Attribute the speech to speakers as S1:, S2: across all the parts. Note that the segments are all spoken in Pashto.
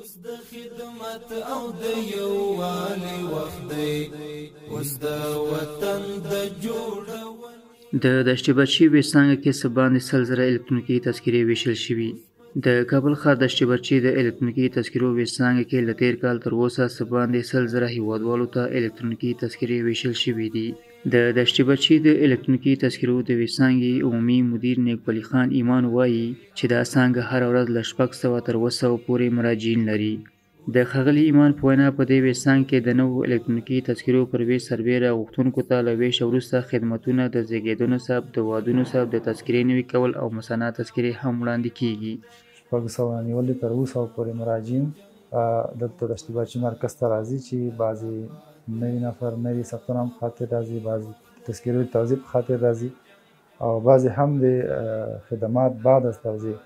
S1: د خدمت او د یووالي وخت دی، اوس د وطن د جوړول.
S2: د دشت برچي ویسانګه کې څه باندې 100 زره الکترونیکي تذکرې ویشل شوي. د کابل ښار دشت برچي د الکترونیکي تذکرو ویسانګه کې له تیر کال تر اوسه څه باندې 100 زره هیوادوالو ته الکترونیکي تذکرې ویشل شوي دي. د دشت برچي د الکترونیکي تذکرو د ویسانګې عمومي مدیر نیکبلي خان ایمان وایي چې دا څانګه هر ورځ له 600 تر 700 پورې مراجعین لري. د ښاغلي ایمان په وینا په دې ویسانګ کې د نوو الکترونیکي تذکرو پر ویش سربیره غوښتونکو ته له ویش وروسته خدمتونه د زیږیدونو ثبت، د وادونو ثبت، د تذکرې نوي کول او مثانه تذکرې هم وړاندې کیږي.
S3: 600 نیولې تر 200 پورې مراجعین دلته دشت برچي مرکز ته راځي چې بعضې نوي نفر نوي ثبت نام په خاطر راځي، بعضې تذکرې توضیح په خاطر راځي او بعضې هم د خدمات بعد از توضیح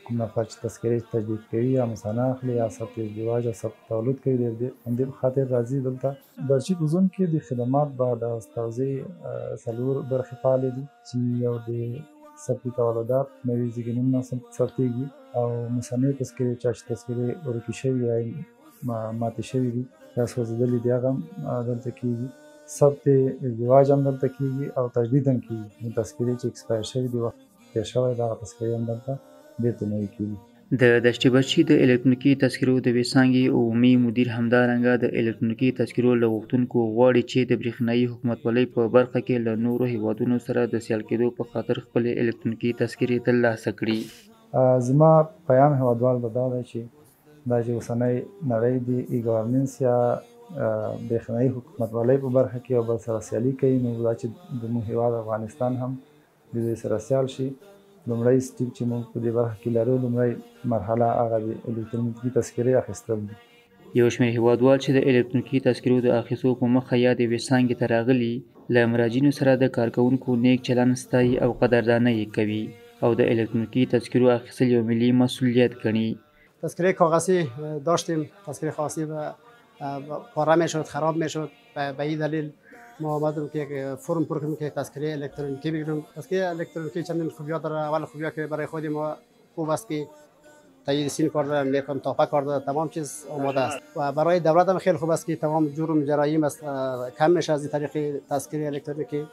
S3: کوم نفر چې تذکرې تجدید کوي یا مثانه اخلي یا ثبت ازدواج او ثبت تولد کوي د همدې په خاطر راځي. دلته برچي په زون کې د خدمات بعد از توضیح 4 برخې فعالې دي چې یو د ثبت تولدات نوي زیږیدونونه ثبتېږي او مثانې تذکرې چا چې تذکرې ورکې شوي یا ماتې شوي دي یا سوځېدلي دي هغه هم دلته کېږي. ثبت ازدواج هم دلته کېږي او تجدید هم کېږي. تذکرې چې اکسپایر شوي دي وخت تېر شوی دغه تذکرې هم دلته بیرته نوي کېږي.
S2: د دشت برچي د الکترونیکي تذکرو د ویسانګې عمومي مدیر همدارنګه د الکترونیکي تذکرو له غوښتونکو غواړي چې د برېښنایي حکومتولۍ په برخه کې له نورو هیوادونو سره د سیال کېدو په خاطر خپلې الکترونیکي تذکرې ترلاسه کړي.
S3: زما پیام هیوادوالو ته دا دی چې دا چې اوسنۍ نړۍ د ای ګورننس یا برېښنایي حکومتولۍ په برخه کې یو بل سره سیالي کوي، نو دا چې زموږ هیواد افغانستان هم د دې سره سیال شي. لومړی سټیپ چې موږ په دې برخه کې لرو، لومړی مرحله هغه د الکترونیکي تذکرې اخیستل دي.
S2: یو شمېر هیوادوال چې د الکترونیکي تذکرو د اخیستو په مخه یا د ویسانګې ته راغلي، له مراجعینو سره د کارکوونکو نیک چلند ستایي او قدردانۍ یې کوي او د الکترونیکي تذکرو اخیستل یو ملي مسئولیت ګڼي.
S4: تذکره کاغذی داشتیم، تذکره کاغذی پاره میشد، خراب میشد. به این دلیل ما آمدیم که فرم پر کنیم که تذکره الکترونیکی بگیریم. تذکره الکترونیکی چندین خوبیات داره. اول خوبیه که برای خود ما خوب است که تایید سین کار داره، میکنم تاپه کار داره، تمام چیز آماده است و برای دولت هم خیلی خوب است که تمام جرم جرایم است کم میشه از این طریق تذکره الکترونیکی.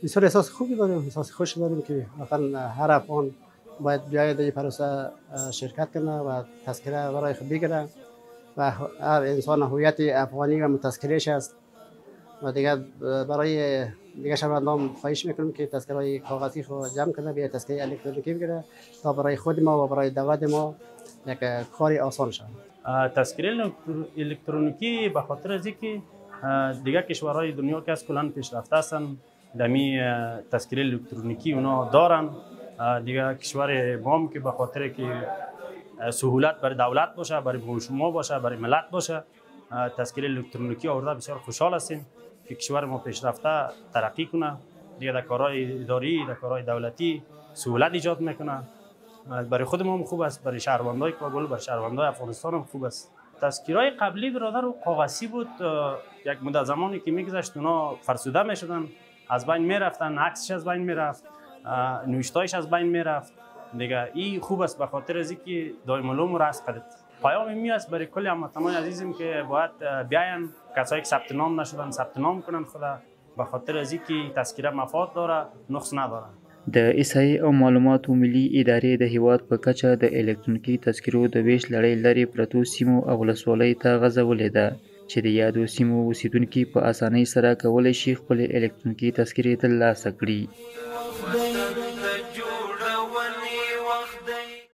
S4: بسیار احساس خوبی داریم، احساس خوشی داریم که مثلا هر افغان باید بیاید این پروسه شرکت کنه و تذکره برای خود بگیره و هر انسان هویت افغانی و تذکرهش است. و دیگه برای دیگه شهروندان خواهش میکنم که تذکره کاغذی خود جمع کنه، بیا تذکره الکترونیکی بگیره تا برای خود ما و برای دولت ما یک کاری آسان شد.
S5: تذکره الکترونیکی به خاطر از اینکه دیگه کشورهای دنیا که از کلان پیشرفته هستند دمی تذکره الکترونیکی اونا دارن. دیگه کشور ما هم که به خاطر که سهولت برای دولت باشه، برای شما باشه، برای ملت باشه، تذکره الکترونیکی آورده بسیار خوشحال هستیم که کشور ما پیشرفته ترقی کنه. دیگه در کارهای اداری، در کارهای دولتی سهولت ایجاد میکنه. برای خود ما هم خوب است، برای شهروندای کابل، برای شهروندای افغانستان هم خوب است. تذکرهای قبلی برادر و کاغذی بود، یک مدت زمانی که میگذشت اونا فرسوده میشدن، از بین میرفتن، عکسش از بین میرفت، نوشتایش از بین میرفت. دیگه این خوب است به خاطر از اینکه دائم العمر است. پیام می است برای کل هموطنان عزیزم که باید بیاین، کسایی که ثبت نام نشدن ثبت نام کنن خدا، به خاطر از اینکه تذکره مفاد داره، نقص نداره.
S2: د احصایې او معلوماتو ملي ادارې د هیواد په کچه د الکترونیکي تذکرو د ویش لړۍ لرې پرتو سیمو او ولسوالیو ته غځولې ده چې د یادو سیمو اوسیدونکي په اسانۍ سره کولی شي خپلې الکترونیکي تذکرې ترلاسه کړي.